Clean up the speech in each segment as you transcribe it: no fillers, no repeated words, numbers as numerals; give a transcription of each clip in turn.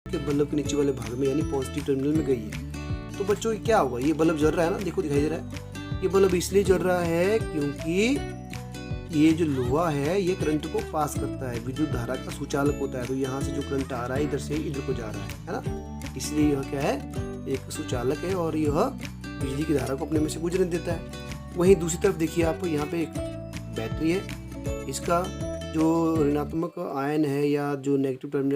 के बल्ब के नीचे वाले भाग में यानी पॉजिटिव टर्मिनल में गई है। तो बच्चों ये क्या होगा, ये बल्ब जल रहा है ना, देखो दिखाई दे रहा है। ये बल्ब इसलिए जल रहा है क्योंकि ये जो लोहा है ये करंट को पास करता है, विद्युत धारा का सुचालक होता है। तो यहाँ से जो करंट आ रहा है इधर से इधर को जा रहा है ना, इसलिए यह क्या है, एक सुचालक है और यह बिजली की धारा को अपने में से गुजरने देता है। वहीं दूसरी तरफ देखिए आप, यहाँ पे एक बैटरी है, इसका जो ऋणात्मक आयन है या जो नेगेटिव टर्मिनल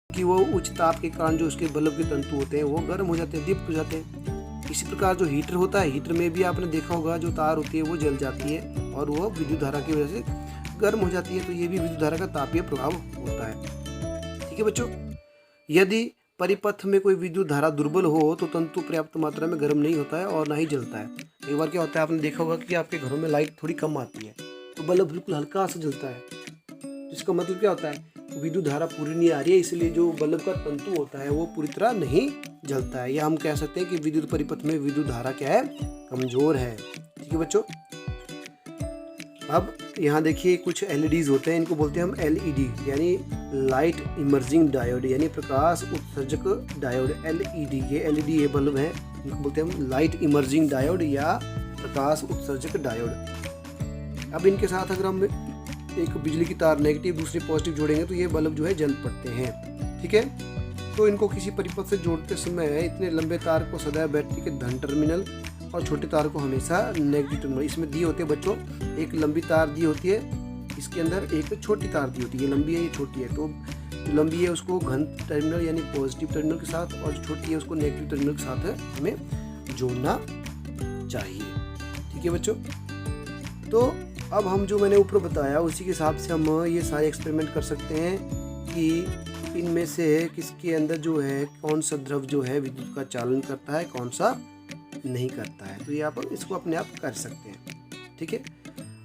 कि वो उच्च ताप के कारण जो उसके बल्ब के तंतु होते हैं वो गर्म हो जाते हैं, दीप्त हो जाते हैं। इसी प्रकार जो हीटर होता है, हीटर में भी आपने देखा होगा जो तार होती है वो जल जाती है और वो विद्युत धारा की वजह से गर्म हो जाती है। तो ये भी विद्युत धारा का तापीय प्रभाव होता है। ठीक है बच्चों, यदि परिपथ में कोई विद्युत धारा दुर्बल हो तो तंतु पर्याप्त मात्रा में गर्म नहीं होता है और ना ही जलता है। कई बार क्या होता है, आपने देखा होगा कि आपके घरों में लाइट थोड़ी कम आती है तो बल्ब बिल्कुल हल्का सा जलता है। इसका मतलब क्या होता है, विद्युत धारा पूरी नहीं आ रही है, इसलिए जो बल्ब का तंतु होता है वो पूरी तरह नहीं जलता है। या हम कह सकते हैं कि विद्युत परिपथ में विद्युत धारा क्या है, कमजोर है। ठीक है बच्चों, अब यहाँ देखिए कुछ LEDs होते हैं, इनको बोलते हैं हम LED यानी लाइट इमर्जिंग डायोड यानी प्रकाश उत्सर्जक डायोड। LED ये LED ये बल्ब है, इनको बोलते हैं हम लाइट इमर्जिंग डायोड या प्रकाश उत्सर्जक डायोड। अब इनके साथ अगर हम एक बिजली की तार नेगेटिव दूसरी पॉजिटिव जोड़ेंगे तो ये बल्ब जो है जल पड़ते हैं। ठीक है, तो इनको किसी परिपथ से जोड़ते समय इतने लंबे तार को सदैव बैटरी के धन टर्मिनल और छोटे तार को हमेशा नेगेटिव टर्मिनल इसमें दिए होते हैं बच्चों। एक लंबी तार दी होती है, इसके अंदर एक छोटी तार दी होती है, ये लंबी है ये छोटी है, तो जो लंबी है उसको घन टर्मिनल यानी पॉजिटिव टर्मिनल के साथ और जो छोटी है उसको नेगेटिव टर्मिनल के साथ हमें जोड़ना चाहिए। ठीक है बच्चों, तो अब हम जो मैंने ऊपर बताया उसी के हिसाब से हम ये सारे एक्सपेरिमेंट कर सकते हैं कि इनमें से किसके अंदर जो है कौन सा द्रव जो है विद्युत का चालन करता है, कौन सा नहीं करता है। तो ये आप इसको अपने आप कर सकते हैं। ठीक है,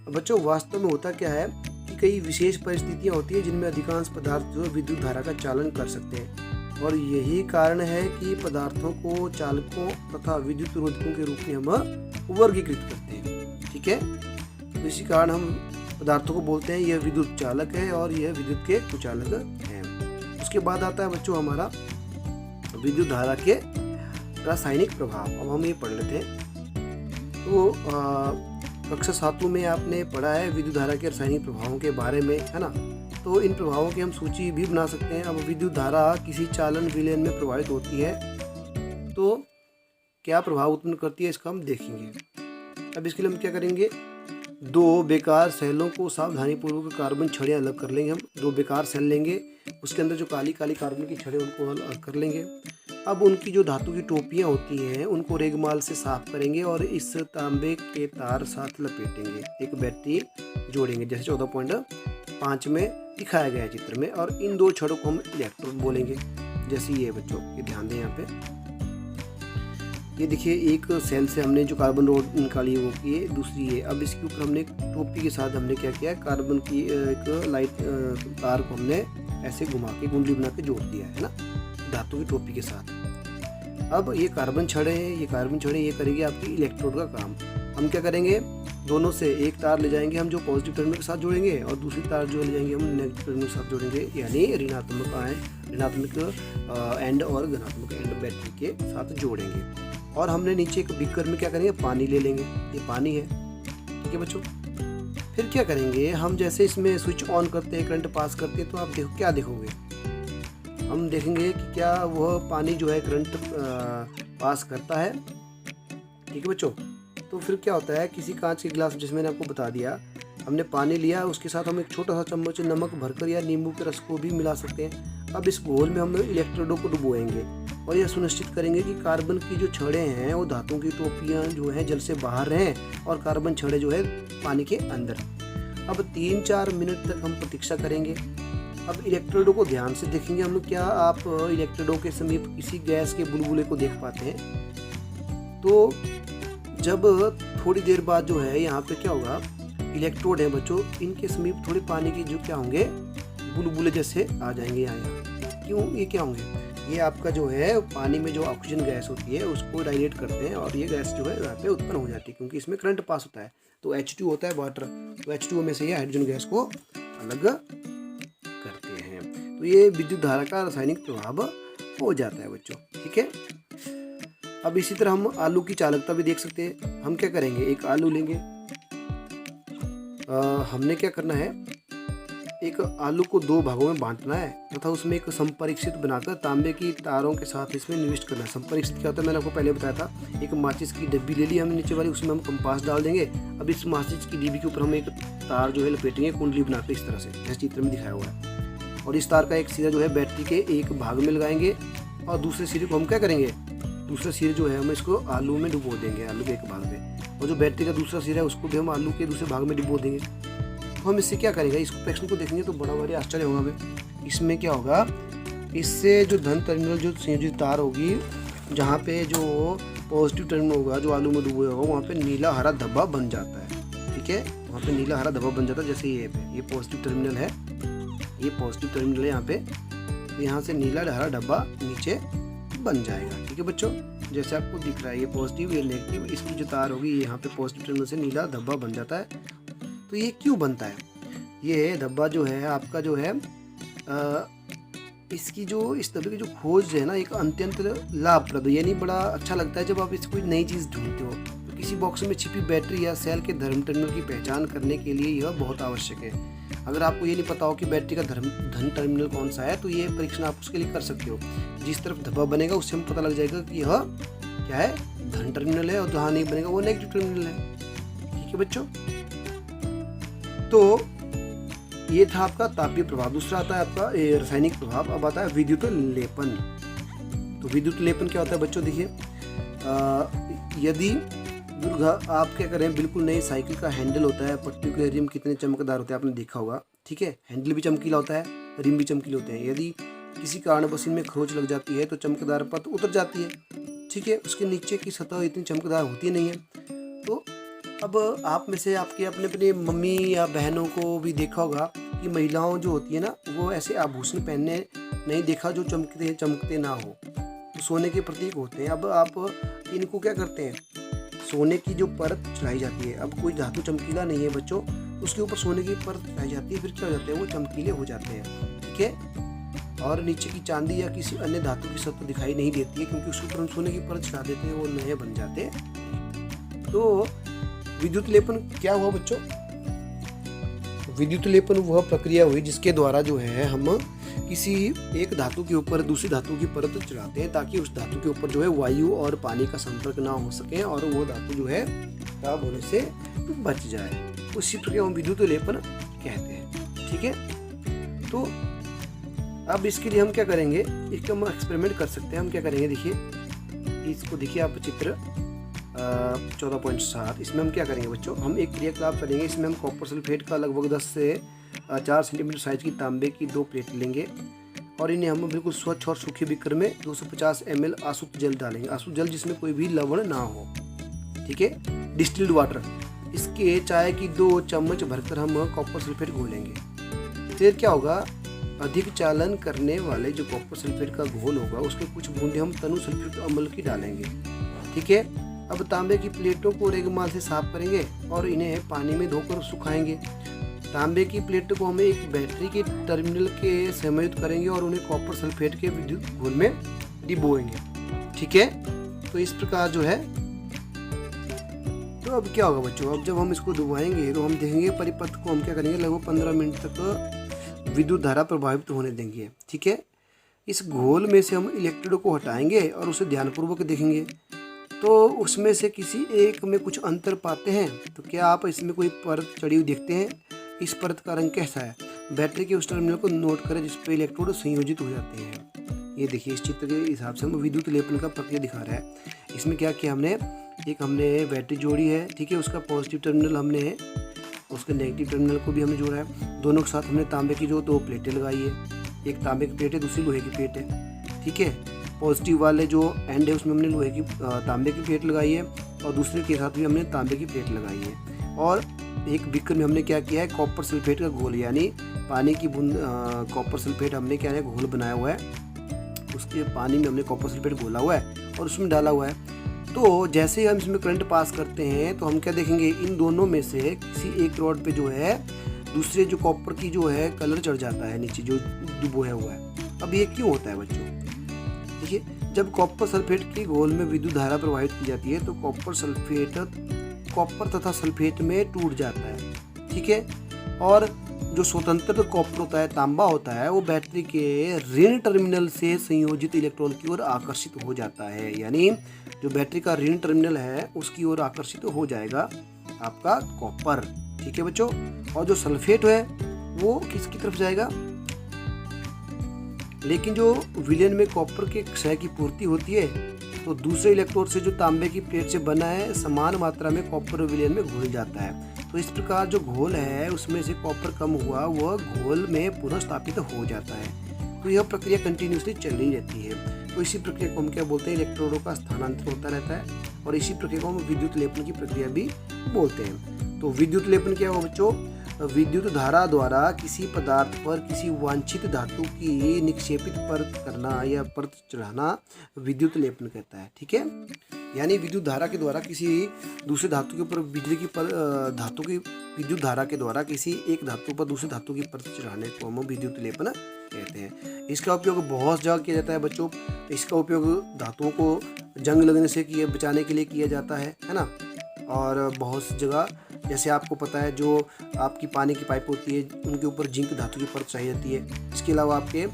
बच्चों वास्तव में होता क्या है कि कई विशेष परिस्थितियां होती है जिनमें अधिकांश पदार्थ जो विद्युत धारा का चालन कर सकते हैं और यही कारण है कि पदार्थों को चालकों तथा विद्युत रोधकों के रूप में हम वर्गीकृत करते हैं। ठीक है, तो इसी कारण हम पदार्थों को बोलते हैं यह विद्युत चालक है और यह विद्युत के कुचालक है। उसके बाद आता है बच्चों हमारा विद्युत धारा के रासायनिक प्रभाव। अब हम ये पढ़ लेते हैं। तो कक्षा 7 में आपने पढ़ा है विद्युत धारा के रासायनिक प्रभावों के बारे में, है ना। तो इन प्रभावों की हम सूची भी बना सकते हैं। अब विद्युत धारा किसी चालन विलयन में प्रभावित होती है तो क्या प्रभाव उत्पन्न करती है इसका हम देखेंगे। अब इसके लिए हम क्या करेंगे, 2 बेकार सेलों को सावधानीपूर्वक कार्बन छड़ें अलग कर लेंगे। हम 2 बेकार सेल लेंगे, उसके अंदर जो काली काली कार्बन की छड़ें उनको अलग कर लेंगे। अब उनकी जो धातु की टोपियां होती हैं उनको रेगमाल से साफ करेंगे और इस तांबे के तार साथ लपेटेंगे, एक बैटरी जोड़ेंगे जैसे 14.5 में दिखाया गया है चित्र में। और इन 2 छड़ों को हम इलेक्ट्रोड बोलेंगे, जैसे ये बच्चों ये ध्यान दें। यहाँ पे ये देखिए एक सेल से हमने जो कार्बन रोड निकाली है वो की है, दूसरी है। अब इसके ऊपर हमने टोपी के साथ हमने क्या किया है, कार्बन की एक लाइट तार को हमने ऐसे घुमा के कुंडली बना के जोड़ दिया है ना धातु की टोपी के साथ। अब ये कार्बन छड़े हैं, ये कार्बन छड़े ये करेंगे आपकी इलेक्ट्रोड का काम। हम क्या करेंगे, दोनों से एक तार ले जाएंगे हम जो पॉजिटिव टर्मिनल के साथ जोड़ेंगे और दूसरी तार जो ले जाएंगे हम नेगेटिव टर्मिनल के साथ जोड़ेंगे, यानी ऋणात्मक एंड और धनात्मक एंड बैटरी के साथ जोड़ेंगे। और हमने नीचे एक बीकर में क्या करेंगे, पानी ले लेंगे, ये पानी है। ठीक है बच्चों, फिर क्या करेंगे हम, जैसे इसमें स्विच ऑन करते हैं करंट पास करते हैं तो आप देखो क्या देखोगे, हम देखेंगे कि क्या वह पानी जो है करंट पास करता है। ठीक है बच्चों, तो फिर क्या होता है, किसी कांच के गिलास जिसमें मैंने आपको बता दिया, हमने पानी लिया, उसके साथ हम एक छोटा सा चम्मच नमक भरकर या नींबू के रस को भी मिला सकते हैं। अब इस घोल में हम इलेक्ट्रोडों को डुबोएंगे और यह सुनिश्चित करेंगे कि कार्बन की जो छड़ें हैं वो धातु की टोपियाँ जो हैं जल से बाहर रहें और कार्बन छड़ें जो है पानी के अंदर। अब 3-4 मिनट तक हम प्रतीक्षा करेंगे। अब इलेक्ट्रोडों को ध्यान से देखेंगे हम, क्या आप इलेक्ट्रोडों के समीप किसी गैस के बुलबुले को देख पाते हैं। तो जब थोड़ी देर बाद जो है यहाँ पे क्या होगा, इलेक्ट्रोड है बच्चों, इनके समीप थोड़े पानी के जो क्या होंगे बुलबुले जैसे आ जाएंगे यहाँ। क्यों, ये क्या होंगे, ये आपका जो है पानी में जो ऑक्सीजन गैस होती है उसको डाइलेट करते हैं और ये गैस जो है यहाँ पे उत्पन्न हो जाती है क्योंकि इसमें करंट पास होता है। तो H2 होता है वाटर, तो H2O में से ये हाइड्रोजन गैस को अलग करते हैं। तो ये विद्युत धारा का रासायनिक प्रभाव हो जाता है बच्चों। ठीक है, अब इसी तरह हम आलू की चालकता भी देख सकते हैं। हम क्या करेंगे, एक आलू लेंगे, हमने क्या करना है, एक आलू को 2 भागों में बांटना है तथा उसमें एक संपरीक्षित बनाकर तांबे की तारों के साथ इसमें निविष्ट करना है। संपरीक्षित क्या होता है मैंने आपको पहले बताया था। एक माचिस की डिब्बी ले ली हमने नीचे वाली, उसमें हम कंपास डाल देंगे। अब इस माचिस की डिब्बी के ऊपर हम एक तार जो है लपेटेंगे कुंडली बनाकर इस तरह से, जैसे चित्र में दिखाया हुआ है। और इस तार का एक सिरा जो है बैटरी के एक भाग में लगाएंगे और दूसरे सिरे को हम क्या करेंगे, दूसरा सिरे जो है हम इसको आलू में डुबो देंगे, आलू के एक भाग में। और जो बैटरी का दूसरा सिरा है उसको भी हम आलू के दूसरे भाग में डुबो देंगे। हम इससे क्या करेंगे, इस प्रश्न को देखेंगे तो बड़ा भारी आश्चर्य होगा हमें। इसमें क्या होगा, इससे जो धन टर्मिनल जो संयोजित तार होगी, जहाँ पे जो पॉजिटिव टर्मिनल होगा जो आलू में डूबा होगा वहाँ पे नीला हरा धब्बा बन जाता है। ठीक है, वहाँ पे नीला हरा धब्बा बन जाता है। जैसे ये पॉजिटिव टर्मिनल है, ये पॉजिटिव टर्मिनल है यहाँ पे, तो यहाँ से नीला हरा धब्बा नीचे बन जाएगा। ठीक है बच्चों, जैसे आपको दिख रहा है ये पॉजिटिव ये नेगेटिव, इसकी जो तार होगी यहाँ पे पॉजिटिव टर्मिनल से नीला धब्बा बन जाता है। तो ये क्यों बनता है? ये धब्बा जो है आपका जो है इसकी जो इस धब्बे की जो खोज है ना एक अत्यंत लाभप्रद यानी बड़ा अच्छा लगता है जब आप इस कोई नई चीज़ ढूंढते हो। तो किसी बॉक्स में छिपी बैटरी या सेल के धन टर्मिनल की पहचान करने के लिए यह बहुत आवश्यक है। अगर आपको ये नहीं पता हो कि बैटरी का धन टर्मिनल कौन सा है तो ये परीक्षण आप उसके लिए कर सकते हो। जिस तरफ धब्बा बनेगा उससे हमें पता लग जाएगा कि यह क्या है, धन टर्मिनल है, और जहाँ नहीं बनेगा वो नेगेटिव टर्मिनल है। ठीक है बच्चों, तो ये था आपका तापीय प्रभाव। दूसरा आता है आपका रासायनिक प्रभाव। अब आता है विद्युत लेपन। तो विद्युत लेपन क्या होता है बच्चों? देखिए, यदि आप क्या करें, बिल्कुल नई साइकिल का हैंडल होता है, पट्टियों के रिम कितने चमकदार होते हैं आपने देखा होगा। ठीक है, हैंडल भी चमकीला होता है, रिम भी चमकीले होते हैं। यदि किसी कारणवश इनमें खरोंच लग जाती है तो चमकदार परत उतर जाती है। ठीक है, उसके नीचे की सतह इतनी चमकदार होती नहीं है। तो अब आप में से आपके अपने मम्मी या बहनों को भी देखा होगा कि महिलाओं जो होती है ना वो ऐसे आभूषण पहनने नहीं देखा जो चमकते ना हो, तो सोने के प्रतीक होते हैं। अब आप इनको क्या करते हैं, सोने की जो परत चढ़ाई जाती है। अब कोई धातु चमकीला नहीं है बच्चों, उसके ऊपर सोने की परत चढ़ाई जाती है, फिर क्या हो जाते हैं, वो चमकीले हो जाते हैं। ठीक है, और नीचे की चांदी या किसी अन्य धातु की सतह दिखाई नहीं देती है क्योंकि उसके ऊपर हम सोने की परत चढ़ा देते हैं, वो नए बन जाते हैं। तो विद्युत लेपन क्या हुआ बच्चों? विद्युत लेपन वह प्रक्रिया हुई जिसके द्वारा जो है हम किसी एक धातु के ऊपर दूसरी धातु की परत चढ़ाते हैं ताकि उस धातु के ऊपर जो है वायु और पानी का संपर्क ना हो सके और वो धातु जो है खराब होने से बच जाए। उसी प्रक्रिया हम विद्युत लेपन कहते हैं। ठीक है, तो अब इसके लिए हम क्या करेंगे, इसका हम एक्सपेरिमेंट कर सकते हैं। हम क्या करेंगे, देखिए इसको, देखिए आप चित्र 14.7। इसमें हम क्या करेंगे बच्चों, हम एक क्रियाकलाप करेंगे। इसमें हम कॉपर सल्फेट का लगभग 10 से 4 सेंटीमीटर साइज की तांबे की 2 प्लेट लेंगे और इन्हें हम बिल्कुल स्वच्छ और सूखे बीकर में 250 ml आसुत जल डालेंगे। आसुत जल जिसमें कोई भी लवण ना हो। ठीक है, डिस्टिल्ड वाटर। इसके चाय की 2 चम्मच भरकर हम कॉपर सल्फेट घोलेंगे। फिर क्या होगा, अधिक चालन करने वाले जो कॉपर सल्फेट का घोल होगा उसके कुछ बूंदे हम तनु सल्फ्यूरिक अम्ल की डालेंगे। ठीक है, अब तांबे की प्लेटों को रेगमाल से साफ करेंगे और इन्हें पानी में धोकर सुखाएंगे। तांबे की प्लेट को हम एक बैटरी के टर्मिनल के समायोजित करेंगे और उन्हें कॉपर सल्फेट के विद्युत घोल में डिबोएंगे। ठीक है, तो इस प्रकार जो है, तो अब क्या होगा बच्चों, अब जब हम इसको डुबाएंगे तो हम देखेंगे परिपथ को हम क्या करेंगे, लगभग 15 मिनट तक विद्युत धारा प्रभावित होने देंगे। ठीक है, इस घोल में से हम इलेक्ट्रोड को हटाएंगे और उसे ध्यानपूर्वक देखेंगे तो उसमें से किसी एक में कुछ अंतर पाते हैं। तो क्या आप इसमें कोई परत चढ़ी हुई देखते हैं? इस परत का रंग कैसा है? बैटरी के उस टर्मिनल को नोट करें जिस पर इलेक्ट्रोड संयोजित हो जाते हैं। ये देखिए, इस चित्र के हिसाब से हम विद्युत लेपन का प्रक्रिया दिखा रहा है। इसमें क्या किया हमने, हमने बैटरी जोड़ी है। ठीक है, उसका पॉजिटिव टर्मिनल हमने, उसके नेगेटिव टर्मिनल को भी हमने जोड़ा है। दोनों के साथ हमने तांबे की जो 2 प्लेटें लगाई है, एक तांबे की प्लेट है, दूसरी लोहे की प्लेट है। ठीक है, पॉजिटिव वाले जो एंड है उसमें हमने लोहे की तांबे की प्लेट लगाई है और दूसरे के साथ भी हमने तांबे की प्लेट लगाई है। और एक बीकर में हमने क्या किया है, कॉपर सल्फेट का घोल यानी पानी की बूंद, कॉपर सल्फेट हमने क्या है घोल बनाया हुआ है, उसके पानी में हमने कॉपर सल्फेट घोला हुआ है और उसमें डाला हुआ है। तो जैसे ही हम इसमें करंट पास करते हैं तो हम क्या देखेंगे, इन दोनों में से किसी एक रॉड पे जो है दूसरे जो कॉपर की जो है कलर चढ़ जाता है नीचे जो डुबोया हुआ है। अब ये क्यों होता है बच्चों? देखिए, जब कॉपर सल्फेट के घोल में विद्युत धारा प्रवाहित की जाती है तो कॉपर तथा सल्फेट में टूट जाता है। ठीक है, और जो स्वतंत्र कॉपर होता है, तांबा होता है, वो बैटरी के ऋण टर्मिनल से संयोजित इलेक्ट्रॉन की ओर आकर्षित हो जाता है। यानी जो बैटरी का ऋण टर्मिनल है उसकी ओर आकर्षित हो जाएगा आपका कॉपर। ठीक है बच्चों, और जो सल्फेट है वो किसकी तरफ जाएगा, लेकिन जो विलयन में कॉपर के क्षय की पूर्ति होती है तो दूसरे इलेक्ट्रोड से जो तांबे की प्लेट से बना है समान मात्रा में कॉपर विलयन में घुल जाता है। तो इस प्रकार जो घोल है उसमें से कॉपर कम हुआ वह घोल में पुनः स्थापित हो जाता है। तो यह प्रक्रिया कंटिन्यूसली चलनी रहती है। तो इसी प्रक्रिया को हम क्या बोलते हैं, इलेक्ट्रोडों का स्थानांतरण होता रहता है और इसी प्रक्रिया को हम विद्युत लेपन की प्रक्रिया भी बोलते हैं। तो विद्युत लेपन क्या हुआ बच्चों, विद्युत धारा द्वारा किसी पदार्थ पर किसी वांछित धातु की निक्षेपित परत करना या परत चढ़ाना विद्युत लेपन कहता है। ठीक है, यानी विद्युत धारा के द्वारा किसी दूसरे धातु के ऊपर बिजली की धातु की विद्युत धारा के द्वारा किसी एक धातु पर दूसरे धातु की परत चढ़ाने को हम विद्युत लेपन कहते हैं। इसका उपयोग बहुत जगह किया जाता है बच्चों। इसका उपयोग धातुओं को जंग लगने से बचाने के लिए किया जाता है ना। और बहुत सी जगह जैसे आपको पता है जो आपकी पानी की पाइप होती है उनके ऊपर जिंक धातु की परत चाहिए जाती है। इसके अलावा आपके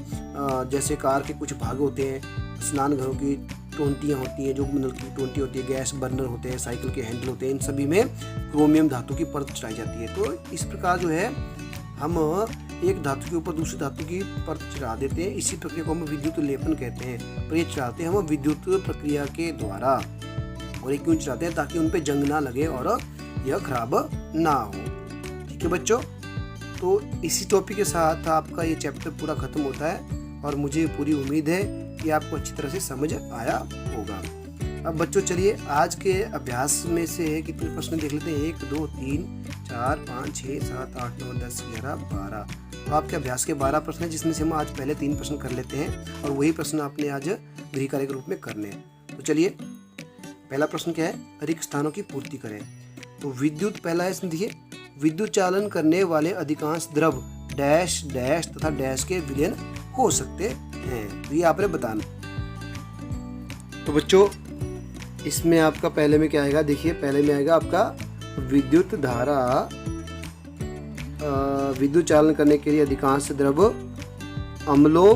जैसे कार के कुछ भाग होते हैं, स्नान घरों की टोंटियाँ होती हैं, जो नल की टोंटी होती है, गैस बर्नर होते हैं, साइकिल के हैंडल होते हैं, इन सभी में क्रोमियम धातु की परत चढ़ाई जाती है। तो इस प्रकार जो है हम एक धातु के ऊपर दूसरी धातु की परत चढ़ा देते हैं। इसी प्रक्रिया को हम विद्युत लेपन कहते हैं। पर ये चढ़ाते हैं हम विद्युत प्रक्रिया के द्वारा। और ये क्यों चढ़ाते हैं? ताकि उन पे जंग ना लगे और यह खराब ना हो। ठीक है बच्चों, तो इसी टॉपिक के साथ आपका ये चैप्टर पूरा खत्म होता है और मुझे पूरी उम्मीद है कि आपको अच्छी तरह से समझ आया होगा। अब बच्चों चलिए आज के अभ्यास में से कितने प्रश्न देख लेते हैं। 1 2 3 4 5 6 7 8 9 10 11 12। तो आपके अभ्यास के 12 प्रश्न हैं, जिसमें से हम आज पहले 3 प्रश्न कर लेते हैं और वही प्रश्न आपने आज गृह कार्य के रूप में करने हैं। तो चलिए पहला प्रश्न क्या है? रिक्त स्थानों की पूर्ति करें। तो विद्युत पहला है, इसमें देखिए विद्युत चालन करने वाले अधिकांश द्रव डैश डैश तथा डैश के विलयन हो सकते हैं। तो ये आपने बताना। तो बच्चों इसमें आपका पहले में क्या आएगा? देखिए पहले में आएगा आपका विद्युत धारा विद्युत चालन करने के लिए अधिकांश द्रव अम्लों,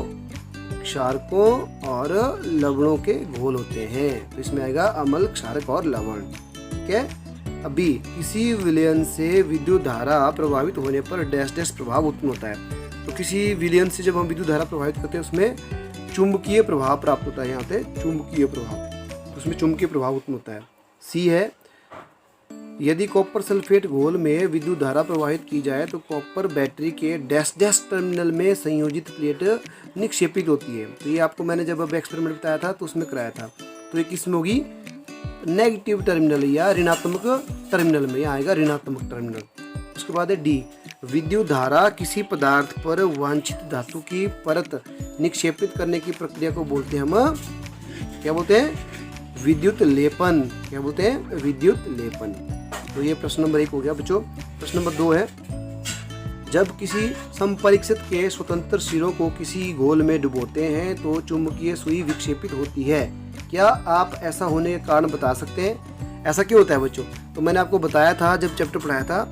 क्षारकों और लवणों के घोल होते हैं। तो इसमें आएगा अम्ल, क्षारक और लवण। ठीक है। अभी किसी विलयन से विद्युत धारा प्रभावित होने पर डैश डैश प्रभाव उत्पन्न होता है। तो किसी विलयन से जब हम विद्युत धारा प्रभावित करते हैं उसमें चुंबकीय प्रभाव प्राप्त होता है। यहाँ पे चुंबकीय प्रभाव, उसमें चुंबकीय प्रभाव उत्पन्न होता है। सी है, यदि कॉपर सल्फेट घोल में विद्युत धारा प्रवाहित की जाए तो कॉपर बैटरी के डैश डैश टर्मिनल में संयोजित प्लेट निक्षेपित होती है। तो ये आपको मैंने जब अब एक्सपेरिमेंट बताया था तो उसमें कराया था। तो ये किसमें होगी? नेगेटिव टर्मिनल या ऋणात्मक टर्मिनल में। यहाँ आएगा ऋणात्मक टर्मिनल। उसके बाद है डी, विद्युत धारा किसी पदार्थ पर वांछित धातु की परत निक्षेपित करने की प्रक्रिया को बोलते हैं हम क्या बोलते हैं? विद्युत लेपन। क्या बोलते हैं? विद्युत लेपन। तो ये प्रश्न नंबर 1 हो गया बच्चों। प्रश्न नंबर 2 है, जब किसी संपरीक्षित के स्वतंत्र सिरों को किसी घोल में डुबोते हैं तो चुंबकीय सुई विक्षेपित होती है। क्या आप ऐसा होने के कारण बता सकते हैं? ऐसा क्यों होता है बच्चों? तो मैंने आपको बताया था जब चैप्टर पढ़ाया था।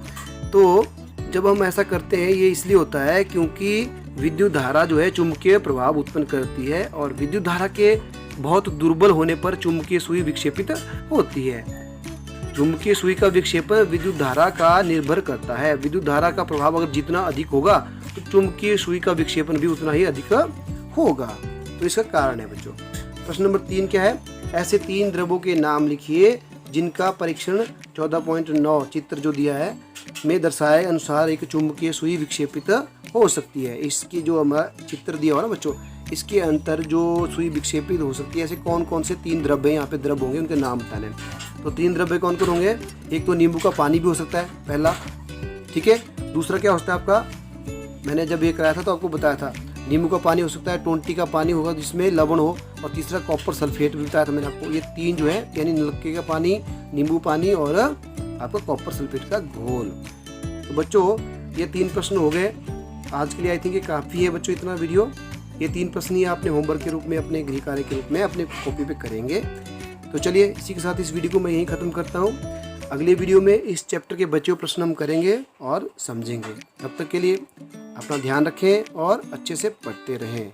तो जब हम ऐसा करते हैं ये इसलिए होता है क्योंकि विद्युत धारा जो है चुंबकीय प्रभाव उत्पन्न करती है और विद्युत धारा के बहुत दुर्बल होने पर चुंबकीय सुई विक्षेपित होती है। चुंबकीय सुई का विक्षेपण विद्युत धारा का निर्भर करता है। विद्युत धारा का प्रभाव अगर जितना अधिक होगा तो चुंबकीय सुई का विक्षेपण भी उतना ही अधिक होगा। तो इसका कारण है बच्चों। प्रश्न नंबर 3 क्या है? ऐसे 3 द्रव्यों के नाम लिखिए जिनका परीक्षण 14.9 चित्र जो दिया है में दर्शाए अनुसार एक चुंबकीय सुई विक्षेपित हो सकती है। इसकी जो हमारा चित्र दिया हुआ ना बच्चों, इसके अंतर जो सुई विक्षेपित हो सकती है, ऐसे कौन कौन से 3 द्रव्य यहाँ पे द्रव्य होंगे उनके नाम बताने। तो 3 द्रव्य कौन कौन होंगे? एक तो नींबू का पानी भी हो सकता है पहला। ठीक है। दूसरा क्या हो सकता है आपका? मैंने जब ये कराया था तो आपको बताया था नींबू का पानी हो सकता है, टोंटी का पानी होगा जिसमें लवण हो, और तीसरा कॉपर सल्फेट भी बताया था मैंने आपको। ये 3 जो है यानी नलके का पानी, नींबू पानी और आपका कॉपर सल्फेट का घोल। तो बच्चों ये 3 प्रश्न हो गए आज के लिए। आई थिंक ये काफ़ी है बच्चों इतना वीडियो। ये 3 प्रश्न ही आपने होमवर्क के रूप में अपने गृह कार्य के रूप में अपने कॉपी पे करेंगे। तो चलिए इसी के साथ इस वीडियो को मैं यहीं ख़त्म करता हूँ। अगले वीडियो में इस चैप्टर के बचे हुए प्रश्न हम करेंगे और समझेंगे। तब तक के लिए अपना ध्यान रखें और अच्छे से पढ़ते रहें।